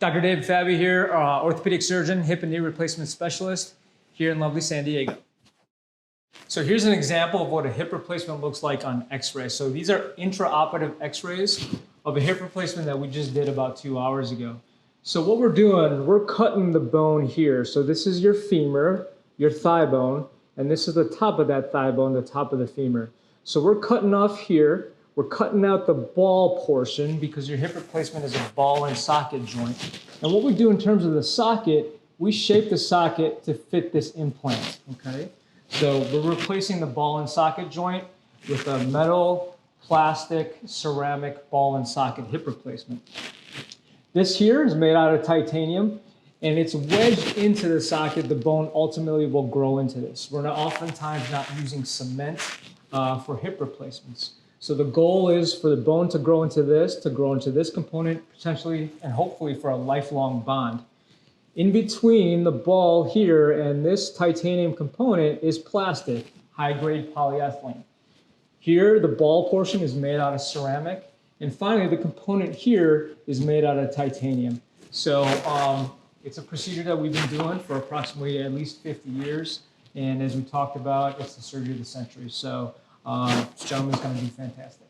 Dr. David Fabi here, orthopedic surgeon, hip and knee replacement specialist here in lovely San Diego. So here's an example of what a hip replacement looks like on x-ray. So these are intraoperative x-rays of a hip replacement that we just did about 2 hours ago. So what we're doing, we're cutting the bone here. So this is your femur, your thigh bone, and this is the top of that thigh bone, the top of the femur. So we're cutting off here. We're cutting out the ball portion because your hip replacement is a ball and socket joint. And what we do in terms of the socket, we shape the socket to fit this implant, okay? So we're replacing the ball and socket joint with a metal, plastic, ceramic ball and socket hip replacement. This here is made out of titanium, and it's wedged into the socket. The bone ultimately will grow into this. We're oftentimes not using cement for hip replacements. So the goal is for the bone to grow into this component, potentially and hopefully for a lifelong bond. In between the ball here and this titanium component is plastic, high-grade polyethylene. Here, the ball portion is made out of ceramic. And finally, the component here is made out of titanium. So it's a procedure that we've been doing for approximately at least 50 years. And as we talked about, it's the surgery of the century. So this gentleman's going to do fantastic.